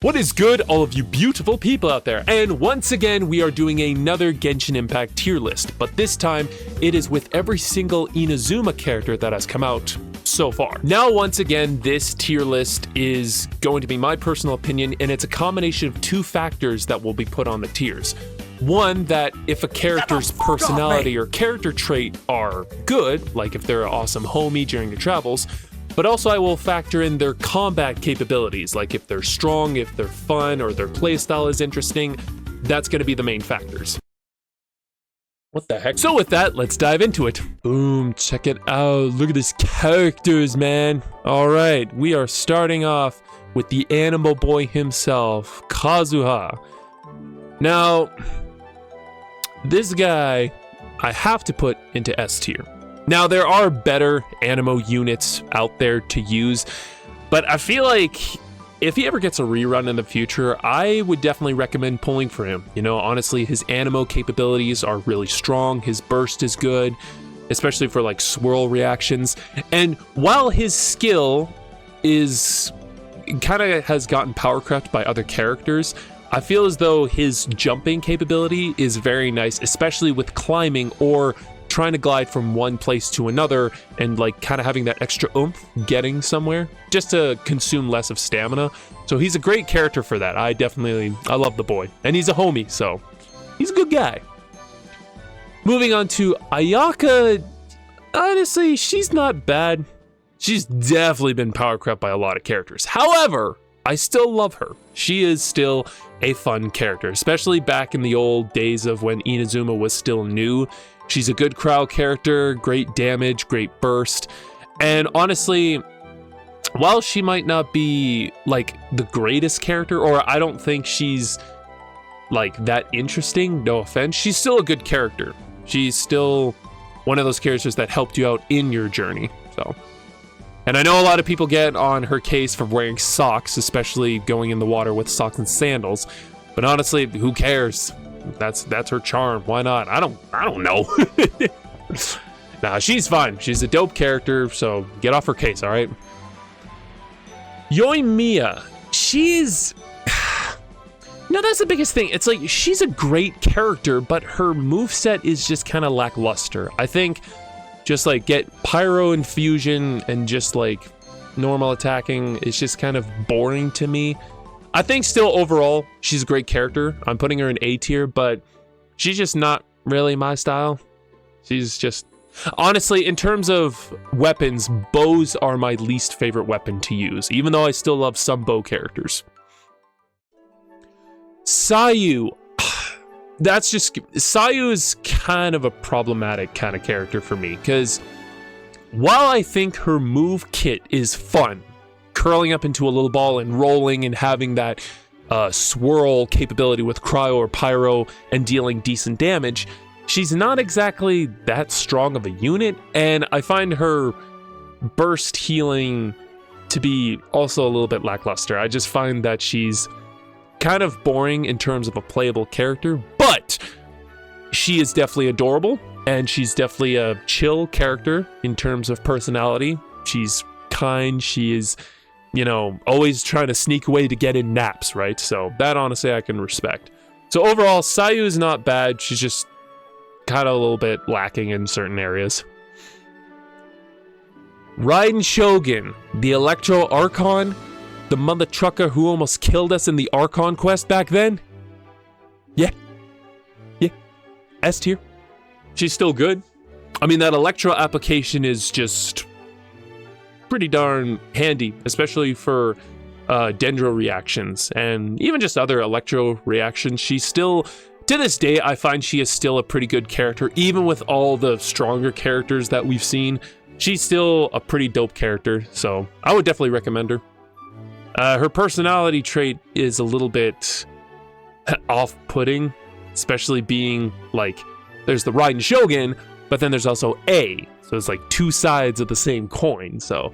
What is good, all of you beautiful people out there? And once again, we are doing another Genshin Impact tier list, but this time it is with every single Inazuma character that has come out so far. Now, once again, this tier list is going to be my personal opinion, and it's a combination of two factors that will be put on the tiers. One, that if a character's personality or character trait are good, like if they're an awesome homie during your travels, but also I will factor in their combat capabilities, like if they're strong, if they're fun, or their playstyle is interesting. That's going to be the main factors. What the heck? So with that, let's dive into it. Boom, check it out. Look at these characters, man. All right, we are starting off with the animal boy himself, Kazuha. Now, this guy I have to put into S tier. Now, there are better Animo units out there to use, but I feel like if he ever gets a rerun in the future, I would definitely recommend pulling for him. You know, honestly, his Animo capabilities are really strong. His burst is good, especially for like swirl reactions. And while his skill is kind of has gotten power crept by other characters, I feel as though his jumping capability is very nice, especially with climbing or trying to glide from one place to another and like kind of having that extra oomph getting somewhere just to consume less of stamina. So he's a great character for that. I love the boy, and he's a homie, so he's a good guy. Moving on to Ayaka. Honestly, she's not bad. She's definitely been power crept by a lot of characters. However, I still love her. She is still a fun character, especially back in the old days of when Inazuma was still new. She's a good crowd character, great damage, great burst, and honestly, while she might not be like the greatest character, or I don't think she's like that interesting, no offense, she's still a good character. She's still one of those characters that helped you out in your journey, so. And I know a lot of people get on her case for wearing socks, especially going in the water with socks and sandals, but honestly, who cares? That's her charm. Why not? I don't know. Nah, she's fine. She's a dope character, so get off her case, all right? Yoimiya, she's no, that's the biggest thing. It's like she's a great character, but her moveset is just kind of lackluster. I think just like get pyro infusion and just like normal attacking is just kind of boring to me. I think still overall, she's a great character. I'm putting her in A tier, but she's just not really my style. She's just, honestly, in terms of weapons, bows are my least favorite weapon to use, even though I still love some bow characters. Sayu, Sayu is kind of a problematic kind of character for me, because while I think her move kit is fun, curling up into a little ball and rolling and having that swirl capability with cryo or pyro and dealing decent damage, she's not exactly that strong of a unit, and I find her burst healing to be also a little bit lackluster. I just find that she's kind of boring in terms of a playable character, but she is definitely adorable, and she's definitely a chill character in terms of personality. She's kind, she is, you know, always trying to sneak away to get in naps, right? So that honestly I can respect. So overall, Sayu is not bad. She's just kind of a little bit lacking in certain areas. Raiden Shogun, the Electro Archon, the mother trucker who almost killed us in the Archon quest back then. Yeah. S tier. She's still good. I mean, that Electro application is just pretty darn handy, especially for dendro reactions and even just other electro reactions. She's still, to this day, I find she is still a pretty good character, even with all the stronger characters that we've seen. She's still a pretty dope character, so I would definitely recommend her. Her personality trait is a little bit off-putting, especially being like, there's the Raiden Shogun, but then there's also A. So it's like two sides of the same coin. So,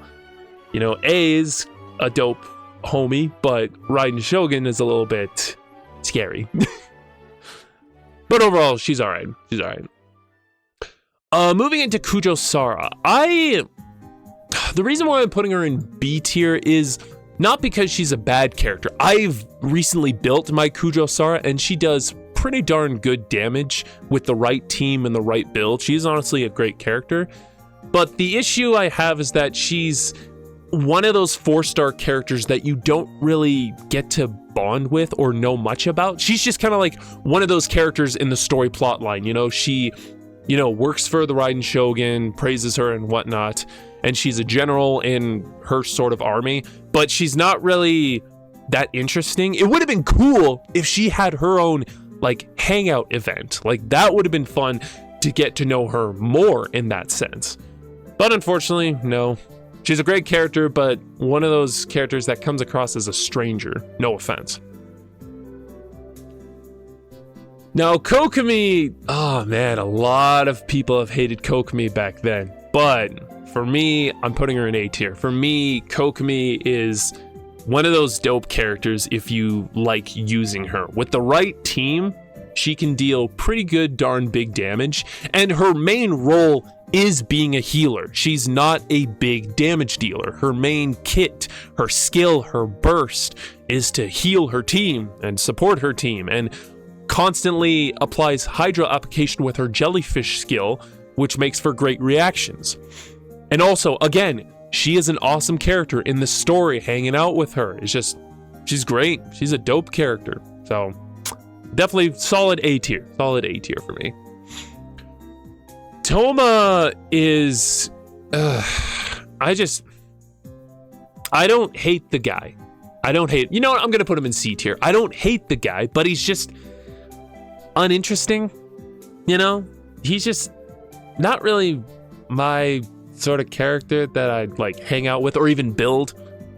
you know, A is a dope homie, but Raiden Shogun is a little bit scary. But overall, she's all right. She's all right. Moving into Kujo Sara. The reason why I'm putting her in B tier is not because she's a bad character. I've recently built my Kujo-Sara, and she does pretty darn good damage with the right team and the right build. She's honestly a great character. But the issue I have is that she's one of those 4-star characters that you don't really get to bond with or know much about. She's just kind of like one of those characters in the story plot line. You know, she, works for the Raiden Shogun, praises her and whatnot, and she's a general in her sort of army, but she's not really that interesting. It would have been cool if she had her own, like, hangout event. Like, that would have been fun to get to know her more in that sense. But unfortunately, no. She's a great character, but one of those characters that comes across as a stranger. No offense. Now, Kokomi, oh man, a lot of people have hated Kokomi back then. But for me, I'm putting her in A tier. For me, Kokomi is one of those dope characters if you like using her. With the right team, she can deal pretty good darn big damage, and her main role is being a healer. She's not a big damage dealer. Her main kit, her skill, her burst is to heal her team and support her team, and constantly applies Hydra application with her jellyfish skill, which makes for great reactions. And also, again, she is an awesome character in the story. Hanging out with her is just, she's great. She's a dope character. So definitely solid A tier. Solid A tier for me. Toma is, I don't hate the guy. I don't hate, you know what, I'm going to put him in C tier. I don't hate the guy, but he's just uninteresting, He's just not really my sort of character that I'd like hang out with or even build.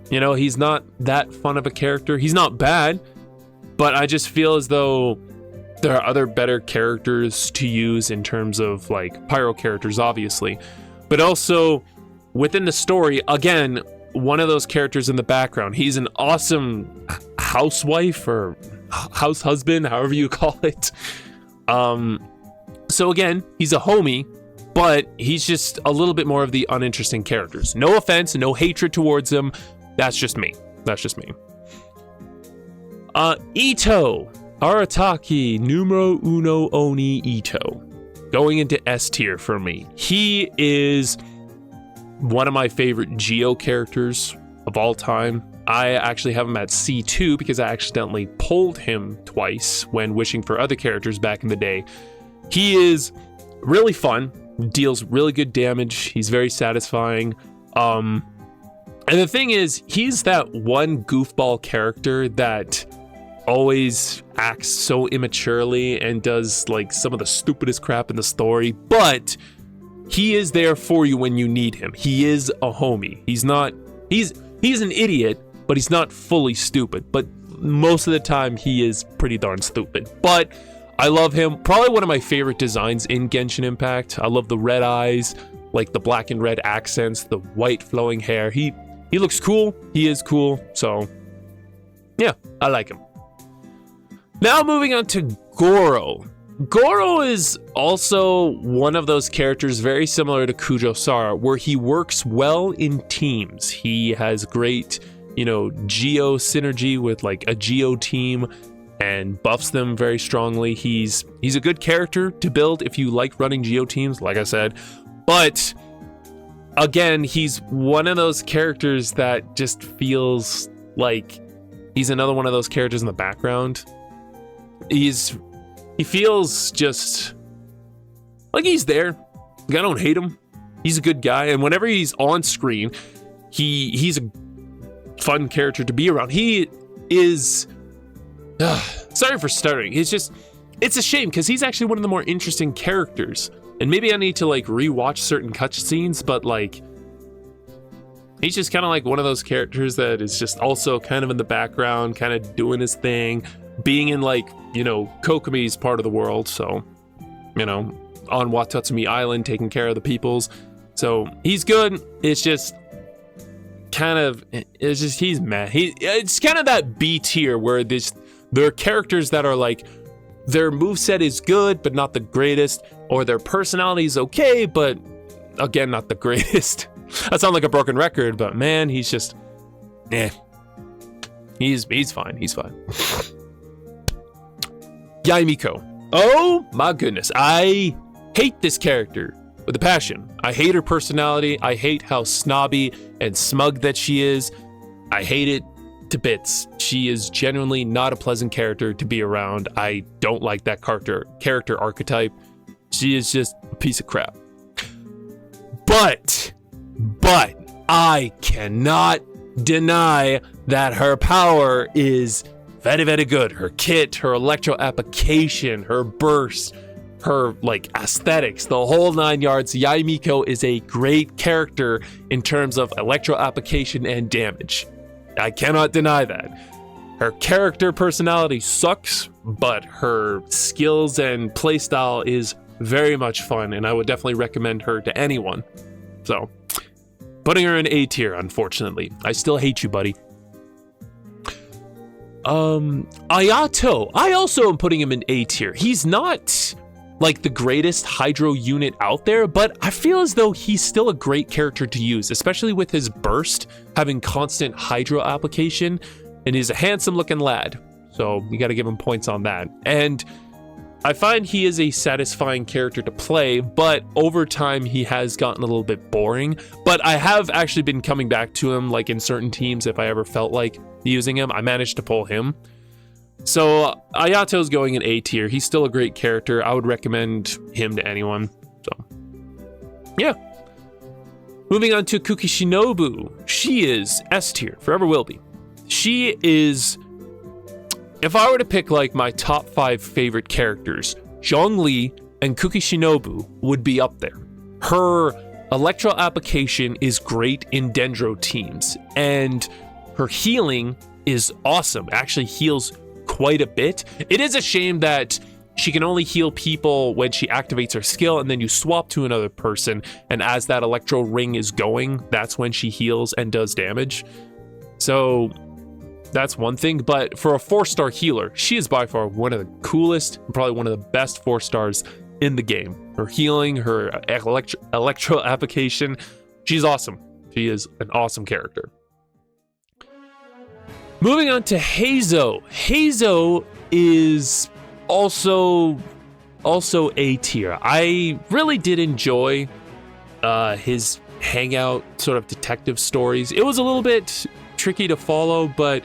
He's not that fun of a character. He's not bad, but I just feel as though there are other better characters to use in terms of like pyro characters, obviously, but also within the story, again, one of those characters in the background. He's an awesome housewife or house husband, however you call it. So again, he's a homie, but he's just a little bit more of the uninteresting characters. No offense, no hatred towards him. That's just me. Ito. Arataki numero uno Oni Ito. Going into S tier for me. He is one of my favorite Geo characters of all time. I actually have him at C2 because I accidentally pulled him twice when wishing for other characters back in the day. He is really fun, deals really good damage. He's very satisfying. And the thing is, he's that one goofball character that always acts so immaturely and does like some of the stupidest crap in the story, but he is there for you when you need him. He is a homie. He's an idiot, but he's not fully stupid. But most of the time he is pretty darn stupid. But I love him. Probably one of my favorite designs in Genshin Impact. I love the red eyes, like the black and red accents, the white flowing hair. He looks cool. He is cool. So yeah, I like him. Now moving on to Goro. Goro is also one of those characters very similar to Kujo-Sara, where he works well in teams. He has great, Geo synergy with like a Geo team and buffs them very strongly. He's a good character to build if you like running Geo teams, like I said. But again, he's one of those characters that just feels like he's another one of those characters in the background. He feels just like he's there. Like, I don't hate him. He's a good guy, and whenever he's on screen, he's a fun character to be around. He is sorry for stuttering. It's a shame because he's actually one of the more interesting characters. And maybe I need to like rewatch certain cutscenes, but like he's just kind of like one of those characters that is just also kind of in the background, kind of doing his thing, being in like, Kokomi's part of the world. So, on Watatsumi Island, taking care of the peoples. So he's good. It's just he's meh. It's kind of that B tier where there are characters that are like, their moveset is good, but not the greatest, or their personality is okay, but again, not the greatest. That sounds like a broken record, but man, he's just, He's fine. He's fine. Yaimiko. Oh my goodness. I hate this character with a passion. I hate her personality. I hate how snobby and smug that she is. I hate it to bits. She is genuinely not a pleasant character to be around. I don't like that character archetype. She is just a piece of crap. But I cannot deny that her power is very, very good. Her kit, her electro application, her burst, her like aesthetics, the whole 9 yards. Yaimiko is a great character in terms of electro application and damage. I cannot deny that. Her character personality sucks, but her skills and playstyle is very much fun, and I would definitely recommend her to anyone. So, putting her in A tier, unfortunately. I still hate you, buddy. Ayato. I also am putting him in A tier. He's not like the greatest hydro unit out there, but I feel as though he's still a great character to use, especially with his burst having constant hydro application, and he's a handsome looking lad. So you got to give him points on that. And I find he is a satisfying character to play, but over time he has gotten a little bit boring. But I have actually been coming back to him, like in certain teams, if I ever felt like using him, I managed to pull him. So Ayato's going in A tier. He's still a great character. I would recommend him to anyone. So yeah. Moving on to Kukishinobu. She is S tier, forever will be. She is, if I were to pick like my top 5 favorite characters, Zhongli and Kukishinobu would be up there. Her electro application is great in Dendro teams, and her healing is awesome. Actually heals quite a bit. It is a shame that she can only heal people when she activates her skill, and then you swap to another person, and as that electro ring is going, that's when she heals and does damage. So that's one thing, but for a 4-star healer, she is by far one of the coolest, probably one of the best 4-stars in the game. Her healing, her electro application, she's awesome. She is an awesome character. Moving on to Heizo. Heizo is also A tier. I really did enjoy his hangout sort of detective stories. It was a little bit tricky to follow, but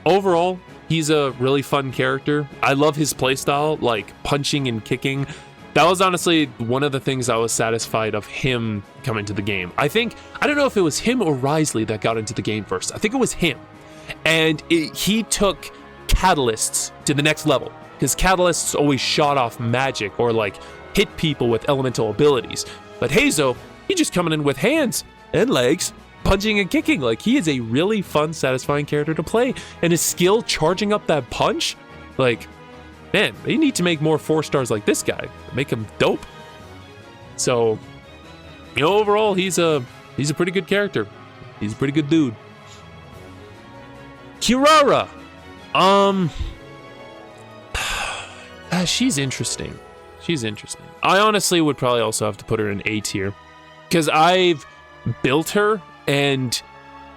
overall, he's a really fun character. I love his playstyle, like punching and kicking. That was honestly one of the things I was satisfied of him coming to the game. I don't know if it was him or Risley that got into the game first. I think it was him. And he took catalysts to the next level, because catalysts always shot off magic or like hit people with elemental abilities. But Heizo, he just coming in with hands and legs, punching and kicking. Like, he is a really fun, satisfying character to play, and his skill charging up that punch, like, man, they need to make more 4-stars like this guy, make him dope. So, you know, overall, he's a pretty good character. He's a pretty good dude. Kirara. She's interesting. I honestly would probably also have to put her in A tier, because I've built her, and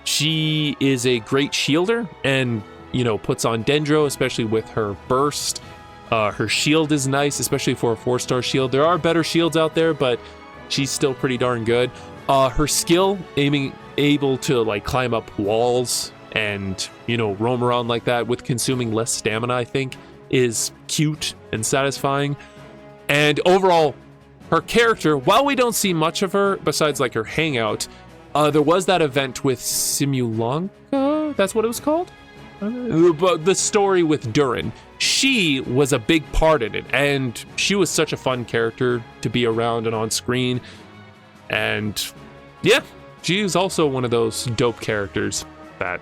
she is a great shielder, and, you know, puts on Dendro, especially with her burst. Her shield is nice, especially for a 4-star shield. There are better shields out there, but she's still pretty darn good. Her skill, able to like climb up walls and, you know, roam around like that with consuming less stamina, I think, is cute and satisfying. And overall, her character, while we don't see much of her besides like her hangout, there was that event with Simulanka, that's what it was called? But the story with Durin, she was a big part in it, and she was such a fun character to be around and on screen. And yeah, she is also one of those dope characters that,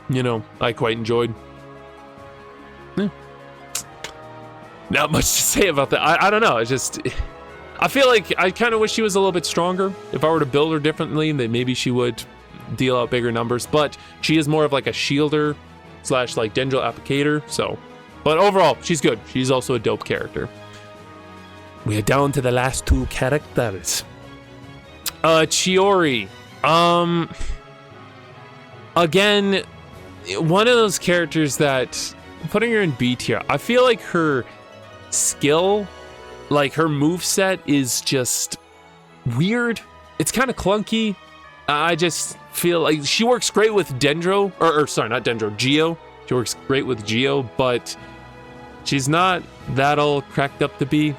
you know, I quite enjoyed. Yeah. Not much to say about that. I don't know. It's just, I feel like I kind of wish she was a little bit stronger. If I were to build her differently, then maybe she would deal out bigger numbers. But she is more of like a shielder / like Dendro applicator. So, but overall, she's good. She's also a dope character. We are down to the last 2 characters. Chiori. Again, one of those characters that, putting her in B tier, I feel like her skill, like her moveset is just weird. It's kind of clunky. I just feel like she works great with Dendro, or sorry, not Dendro, Geo. She works great with Geo, but she's not that all cracked up to be.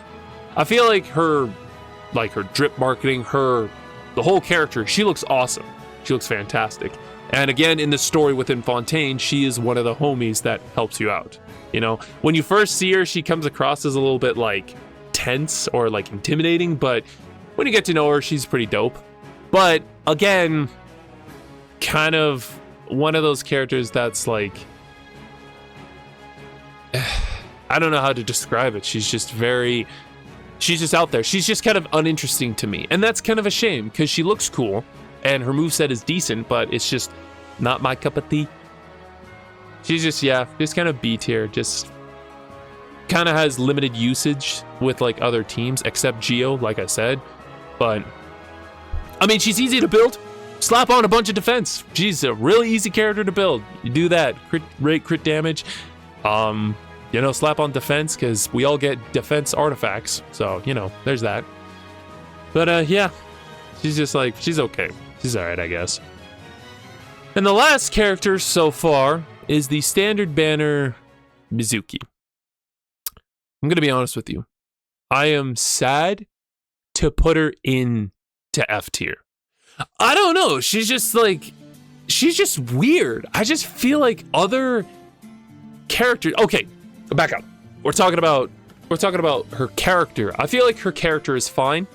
I feel like her drip marketing, the whole character, she looks awesome. She looks fantastic. And again, in the story within Fontaine, she is one of the homies that helps you out. You know, when you first see her, she comes across as a little bit like tense or like intimidating, but when you get to know her, she's pretty dope. But again, kind of one of those characters that's like, I don't know how to describe it. She's just out there. She's just kind of uninteresting to me. And that's kind of a shame because she looks cool and her moveset is decent, but it's just not my cup of tea. She's just kind of B tier. Just kind of has limited usage with like other teams, except Geo, like I said. But I mean, she's easy to build. Slap on a bunch of defense. She's a really easy character to build. You do that, crit rate, crit damage. You know, slap on defense because we all get defense artifacts. So, you know, there's that. But yeah, she's just like, she's okay. She's all right, I guess. And the last character so far is the standard banner Mizuki. I'm going to be honest with you. I am sad to put her in to F tier. I don't know. She's just weird. I just feel like other characters. Okay, back up. We're talking about her character. I feel like her character is fine.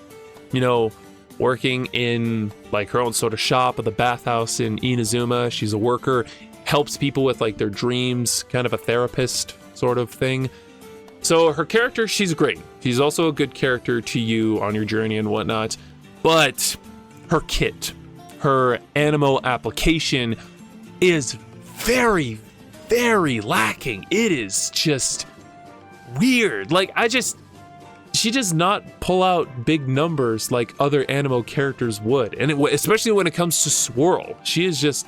You know, working in like her own sort of shop at the bathhouse in Inazuma. She's a worker, helps people with like their dreams, kind of a therapist sort of thing. So her character, she's great. She's also a good character to you on your journey and whatnot. But her kit, her Animo application is very, very lacking. It is just weird. Like, she does not pull out big numbers like other Animo characters would. And especially when it comes to Swirl, she is just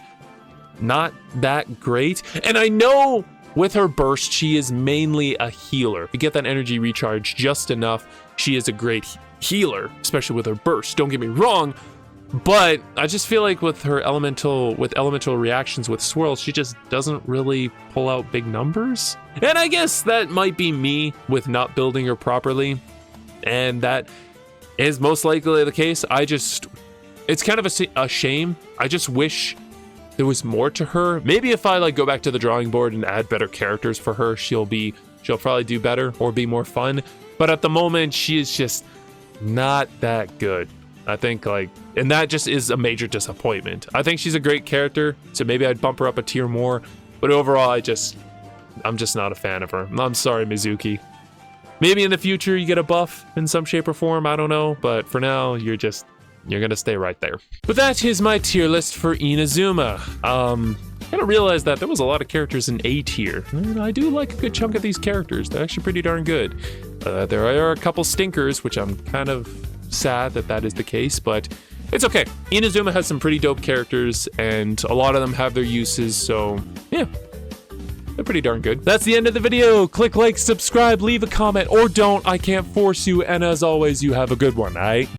not that great. And I know with her burst, she is mainly a healer. If you get that energy recharge just enough, she is a great healer, especially with her burst. Don't get me wrong, but I just feel like with her elemental reactions with Swirl, she just doesn't really pull out big numbers. And I guess that might be me with not building her properly. And that is most likely the case. It's kind of a shame. I just wish there was more to her. Maybe if I like go back to the drawing board and add better characters for her, she'll probably do better or be more fun. But at the moment, she is just not that good. I think and that just is a major disappointment. I think she's a great character, so maybe I'd bump her up a tier more. But overall, I'm just not a fan of her. I'm sorry, Mizuki. Maybe in the future you get a buff in some shape or form, I don't know. But for now, you're gonna stay right there. But that is my tier list for Inazuma. I kind of realized that there was a lot of characters in A tier. And I do like a good chunk of these characters. They're actually pretty darn good. There are a couple stinkers, which I'm kind of sad that is the case, but it's okay. Inazuma has some pretty dope characters, and a lot of them have their uses, so yeah. They're pretty darn good. That's the end of the video. Click like, subscribe, leave a comment, or don't. I can't force you, and as always, you have a good one, alright?